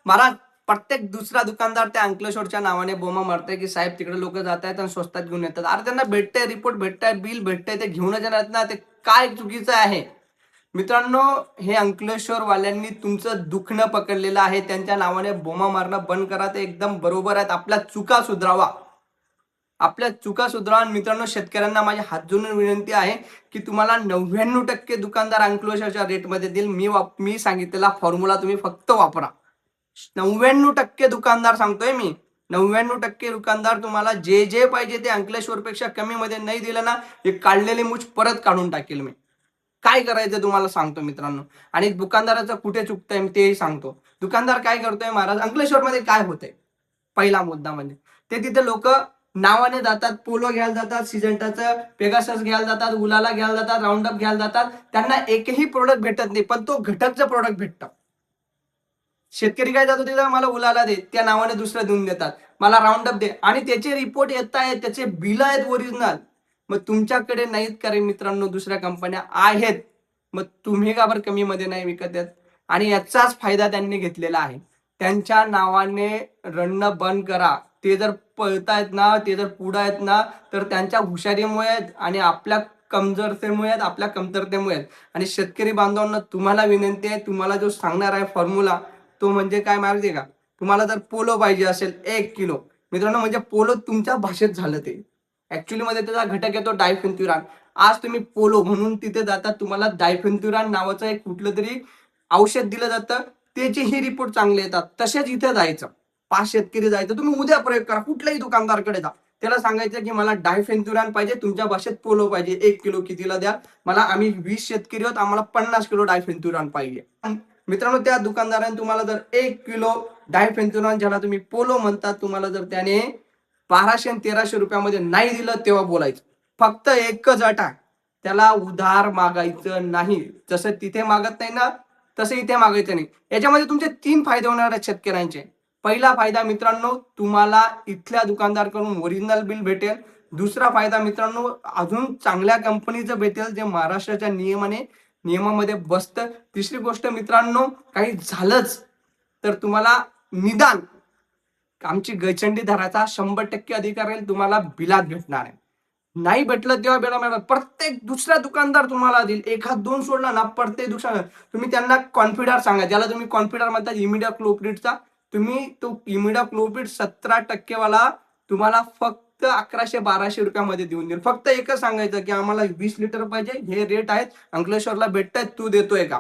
महाराज प्रत्येक दुसरा दुकानदार त्या अंकलेश्वरच्या नावाने बोमा मारतोय की साहेब तिकडे लोक जात आहेत आणि स्वस्तात घेऊन येतात. अरे त्यांना भेटतंय, रिपोर्ट भेटताय, बिल भेटतंय, ते घेऊनच येणार ना. ते काय चुकीचं आहे मित्रांनो? हे अंकलेश्वर वाल्यांनी तुमचं दुखणं पकडलेलं आहे. त्यांच्या नावाने बोमा मारणं बंद करा. ते एकदम बरोबर आहेत. आपल्या चुका सुधारावा. मित्रांनो, शेतकऱ्यांना माझ्या हात जोडून विनंती आहे की तुम्हाला 99% दुकानदार अंकलेश्वरच्या रेटमध्ये देईल. मी सांगितलेला फॉर्म्युला तुम्ही फक्त वापरा. 99% दुकानदार सांगतोय मी. 99% दुकानदार तुम्हाला जे जे पाहिजे ते अंकलेश्वरपेक्षा कमी मध्ये नाही दिलं ना, हे काढलेली मूछ परत काढून टाकेल मी. काय करायचं तुम्हाला सांगतो मित्रांनो. आणि दुकानदाराचं कुठे चुकतंय तेही सांगतो. दुकानदार काय करतोय महाराज, अंकलेश्वरमध्ये काय होतंय? पहिला मुद्दा म्हणजे ते तिथे लोक नावाने जातात, पोलो घ्यायला जातात, सिजंटाचं पेगासस घ्यायला जातात, उलाला घ्यायला जातात, राऊंड अप घ्यायला जातात. त्यांना एकही प्रोडक्ट भेटत नाही, पण तो घटकचं प्रोडक्ट भेटतं. शेतकरी काय जातो तिथं, मला उलाला दे, त्या नावाने दुसरं देऊन देतात, मला राऊंड अप दे, आणि त्याचे रिपोर्ट येत आहेत, त्याचे बिल आहेत ओरिजिनल. मग तुमच्याकडे नाहीत का रे मित्रांनो? दुसऱ्या कंपन्या आहेत. मग तुम्ही का बरं कमी मध्ये नाही विकत आहेत? आणि याचाच फायदा त्यांनी घेतलेला आहे. त्यांच्या नावाने रडणं बंद करा. ते जर पळतायत ना, ते जर पुढे आहेत ना, तर त्यांच्या हुशारीमुळे आणि आपल्या कमजोरतेमुळे, आपल्या कमतरतेमुळे. आणि शेतकरी बांधवांना तुम्हाला विनंती आहे, तुम्हाला जो सांगणार आहे फॉर्म्युला, तो म्हणजे काय माहिती का? तुम्हाला जर पोलो पाहिजे असेल 1 किलो, मित्रांनो, म्हणजे पोलो तुमच्या भाषेत झालं ते. ऍक्च्युअली मध्ये त्याचा घटक येतो डायफेन्थ्युरान. आज तुम्ही पोलो म्हणून तिथे जातात, तुम्हाला डायफेन्थ्युरान नावाचं एक कुठलं तरी औषध दिलं जातं, त्याचे ही रिपोर्ट चांगले येतात. तसेच इथे जायचं, 5 शेतकरी जायचं, तुम्ही उद्या प्रयोग करा, कुठल्याही दुकानदारकडे जा, त्याला सांगायचं की मला डायफेन्थ्युरान पाहिजे, तुमच्या भाषेत पोलो पाहिजे, 1 किलो कितीला द्या मला, आम्ही 20 शेतकरी आहोत, आम्हाला 50 किलो डायफेन्थ्युरान पाहिजे. मित्रांनो, त्या दुकानदाराने तुम्हाला जर 1 किलो डायफेन्थ्युरान, ज्याला तुम्ही पोलो म्हणतात, तुम्हाला जर त्याने 1200 आणि 1300 रुपयामध्ये नाही दिलं, तेव्हा बोलायचं. फक्त एकच अट आहे, त्याला उधार मागायचं नाही. जसं तिथे मागत नाही ना, तसं इथे मागायचं नाही. याच्यामध्ये तुमचे 3 फायदे होणार आहेत शेतकऱ्यांचे. पहिला फायदा मित्रांनो, तुम्हाला इथल्या दुकानदाराकडून ओरिजिनल बिल भेटेल. दुसरा फायदा मित्रांनो, अजून चांगल्या कंपनीचं भेटेल, जे महाराष्ट्राच्या नियमामध्ये बसतं. तिसरी गोष्ट मित्रांनो, काही झालंच तर तुम्हाला निदान आमची गैचंडी धराचा 100% अधिकार आहे, तुम्हाला बिलात भेटणार आहे. नाही भेटलं तेव्हा बेला मिळणार. प्रत्येक दुसरा दुकानदार तुम्हाला देईल. एखाद दोन सोडला ना, प्रत्येक दुकानदार तुम्ही त्यांना कॉन्फिडर सांगा, ज्याला तुम्ही कॉन्फिडर म्हणता इमिडा क्लोप्रिडचा, तुम्ही तो इमिडा क्लोप्रिड 17% वाला तुम्हाला फक्त 1100-1200 रुपयामध्ये देऊन देईल. फक्त एकच सांगायचं की आम्हाला 20 लिटर पाहिजे, हे रेट आहेत, अंकलेश्वरला भेटतायत, तू देतोय का?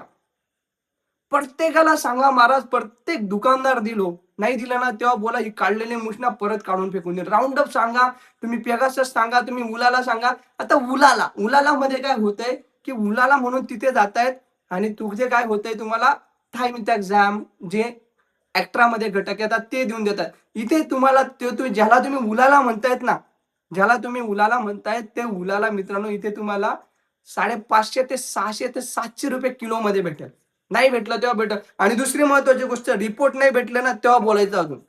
प्रत्येकाला सांगा महाराज, प्रत्येक दुकानदार दिलो, नाही दिला ना, तेव्हा बोला ही काढलेली मुष्णा परत काढून फेकून दे. राऊंड अप सांगा, तुम्ही पेगासस सांगा, तुम्ही उलाला सांगा. आता उलाला मध्ये काय होतंय की उलाला म्हणून तिथे जातायत आणि तुझे काय होतंय, तुम्हाला थायमिथॅक्झॅम जे एक्स्ट्रा मध्ये घटक येतात ते देऊन देतात. इथे तुम्हाला ज्याला तुम्ही उलाला म्हणतायत ना, ते उलाला मित्रांनो इथे तुम्हाला 550 ते 600 ते 700 रुपये किलो मध्ये भेटेल. नाही भेटलं तेव्हा भेटल. आणि दुसरी महत्वाची गोष्ट, रिपोर्ट नाही भेटले ना, तेव्हा बोलायचं. अजून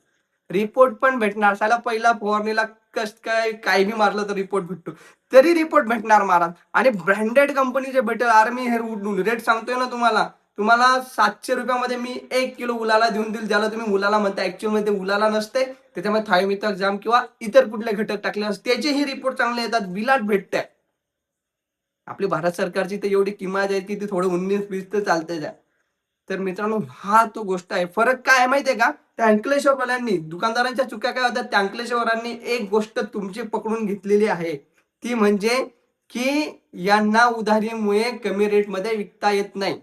रिपोर्ट पण भेटणार. साला पहिला फवारणीला काही बी मारलं तर रिपोर्ट भेटतो, तरी रिपोर्ट भेटणार महाराज. आणि ब्रँडेड कंपनीचे भेटेल. आर्मी हेअर रेट सांगतोय ना तुम्हाला, 700 रुपयामध्ये मी 1 किलो उलाला देऊन देईल, ज्याला तुम्ही उलाला म्हणता. ऍक्च्युअल मध्ये उलाला नसते, त्याच्यामध्ये थायमिथॅक्झॅम किंवा इतर कुठले घटक टाकले असते, त्याचेही रिपोर्ट चांगले येतात, बिलाट भेटते. आपली भारत सरकारची तर एवढी किंमत आहे की ती थोडं 19-20 तर चालते द्या. तर मित्रांनो, हा तो गोष्ट आहे. फरक काय आहे माहितीये का? त्या अंकलेश्वरवाल्यांनी, दुकानदारांच्या चुक्या काय होत्या, त्या अंकलेश्वरांनी एक गोष्ट तुमची पकडून घेतलेली आहे, ती म्हणजे की यांना उधारीमुळे कमी रेटमध्ये विकता येत नाही.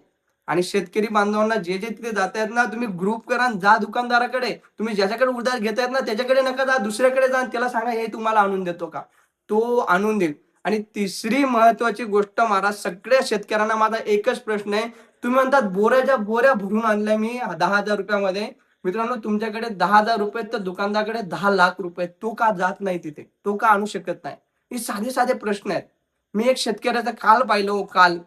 आणि शेतकरी बांधवांना जे जे तिथे जात आहेत ना, तुम्ही ग्रुप करा, जा दुकानदाराकडे. तुम्ही ज्याच्याकडे उधार घेतायत ना, त्याच्याकडे नका जा, दुसऱ्याकडे जा, त्याला सांगा हे तुम्हाला आणून देतो का, तो आणून देईल. आणि तिसरी महत्वाची गोष्ट महाराज, सगळ्या शेतकऱ्यांना माझा एकच प्रश्न आहे. तुम्ही म्हणतात बोऱ्याच्या बोऱ्या भरून आणल्या मी 10,000 रुपयामध्ये. मित्रांनो, तुमच्याकडे 10,000 रुपये तर दुकानदाराकडे 10 लाख रुपये, तो का जात नाही तिथे, तो का आणू शकत नाही? हे साधे साधे प्रश्न आहेत. मी एक शेतकऱ्याचा काल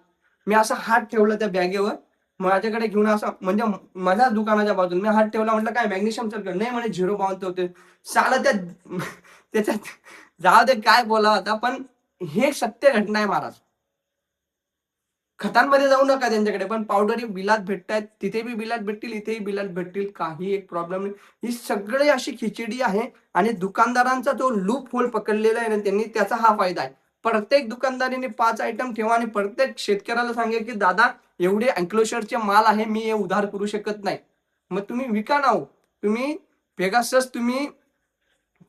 मी असा हात ठेवला त्या बॅगेवर, माझ्याकडे घेऊन असं, म्हणजे माझ्याच दुकानाच्या बाजूला मी हात ठेवला, म्हटलं काय मॅग्नेशियम सल्फेट नाही, म्हणे 0 बाउन्स होते. साला त्याच्यात जाऊ दे काय बोला होता, पण हे सत्य घटना आहे महाराज. खतांमध्ये जाऊ नका त्यांच्याकडे, पण पावडरी बिलात भेटतायत, तिथे बी बिलात भेटतील, इथेही बिलात भेटतील, काही एक प्रॉब्लेम नाही. ही सगळी अशी खिचडी आहे आणि दुकानदारांचा जो लूप होल पकडलेला आहे ना त्यांनी, त्याचा हा फायदा आहे. प्रत्येक दुकानदाराने 5 आयटम ठेवा आणि प्रत्येक शेतकऱ्याला सांगा की दादा एवढे अँक्लोशरचे माल आहे, मी हे उधार करू शकत नाही. मग तुम्ही विका ना हो. तुम्ही पेगासस तुम्ही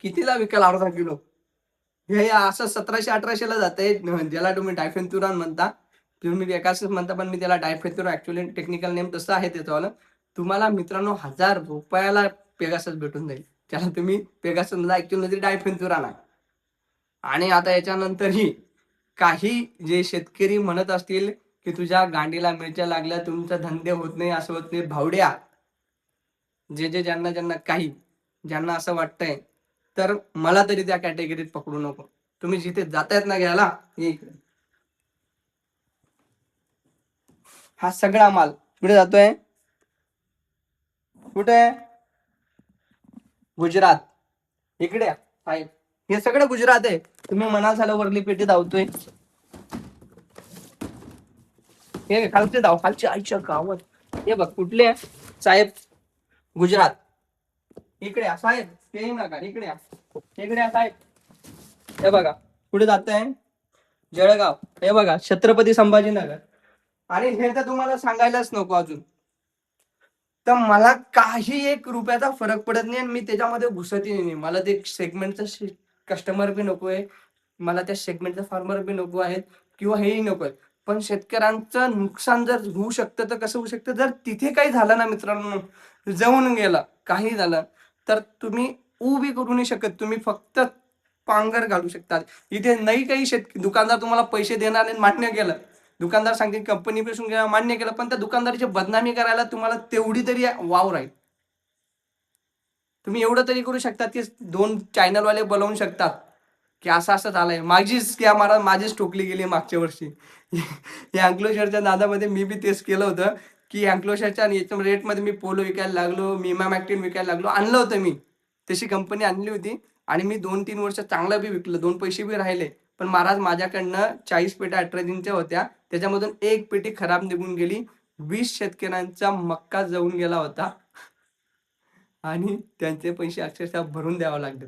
कितीला विकाल अर्धा किलो? हे असं 1700-1800 ला जातंय, ज्याला तुम्ही डायफेन्थुरान म्हणता. तुम्ही पेगासस म्हणता, पण मी त्याला डायफेन्थुरान ॲक्चुअली टेक्निकल नेम तसं आहे त्याचंवालं. तुम्हाला मित्रांनो ₹1000 ला पेगासस भेटून जाईल. त्याला तुम्ही पेगासस म्हणता, ॲक्चुअलमध्ये डायफेन्थुरान आहे. आणि आता याच्यानंतरही काही जे शेतकरी म्हणत असतील, की तुझ्या गांडीला मिरच्या लागल्या, तुमचे धंदे होत नाही, असं होत नाही. भावड्या, ज्यांना काही, ज्यांना असं वाटतंय, तर मला तरी त्या कॅटेगरीत पकडू नको. तुम्ही जिथे जातायत ना घ्यायला, ये इकडे. हा सगळा माल कुठे जातोय? कुठे? गुजरात. इकडे या, साहेब. हे सगळं गुजरात आहे. तुम्ही म्हणाल झालं वरली पेटी धावतोय. हे खालचे धाव, खालचे आईच्या गावात. हे बघ कुठले आहे? साहेब, गुजरात. इकडे या साहेब, ते नका, इकडे या. इकडे या साहेब. हे बघा कुठे जातंय? जळगाव. हे बघा छत्रपती संभाजीनगर. आणि हे तर तुम्हाला सांगायलाच नको अजून. तर मला काही एक रुपयाचा फरक पडत नाही आणि मी त्याच्यामध्ये घुसतही नाही. मला ते सेगमेंटचा कस्टमर बी नकोय. मला त्या सेगमेंटचा फार्मर बी नको आहेत किंवा हेही नको आहेत. पण शेतकऱ्यांचं नुकसान जर होऊ शकतं तर कसं होऊ शकतं? जर तिथे काही झालं ना मित्रांनो, जळून गेलं, काही झालं, तर तुम्ही बी करू नाही शकत. तुम्ही फक्त पांगर घालू शकतात. इथे नाही काही दुकानदार तुम्हाला पैसे देणार नाही, मान्य केलं. दुकानदार सांगतील कंपनीपासून घ्या, मान्य केलं, पण त्या दुकानदाराची बदनामी करायला तुम्हाला तेवढी तरी वाव राहील. तुम्ही एवढं तरी करू शकतात की 2 चॅनलवाले बोलावून शकतात की असं असं झालंय. माझीच क्या महाराज, माझीच ठोकली गेली मागच्या वर्षी. या अँक्लोशरच्या नादामध्ये मी बी तेच केलं होतं की अँक्लोशरच्या याच्या रेटमध्ये मी पोलो विकायला लागलो, मिमामॅक्टिन विकायला लागलो. आणलं होतं मी, तशी कंपनी आणली होती आणि मी 2-3 वर्ष चांगलं बी विकलं, 2 पैसे बी राहिले. पण महाराज माझ्याकडनं 40 पेट्या अल्ट्राझिनच्या होत्या, त्याच्यामधून 1 पेटी खराब निघून गेली. 20 शेतकऱ्यांचा मक्का जळून गेला होता आणि त्यांचे पैसे अक्षरशः भरून द्यावं लागले.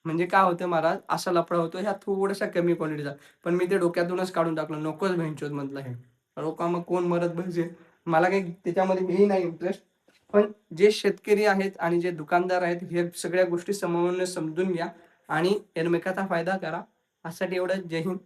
म्हणजे काय होतं महाराज, असा लफडा होतो ह्या थोड्याशा कमी क्वालिटीचा. पण मी ते डोक्यातूनच काढून टाकलं, नकोच भेंचोद म्हटलं हे. लोका मग कोण मरत बसेल. मला काही त्याच्यामध्ये हेही नाही इंटरेस्ट. पण जे शेतकरी आहेत आणि जे दुकानदार आहेत, हे सगळ्या गोष्टी समजून घ्या आणि एकमेकाचा फायदा करा. यासाठी एवढं. जय हिंद.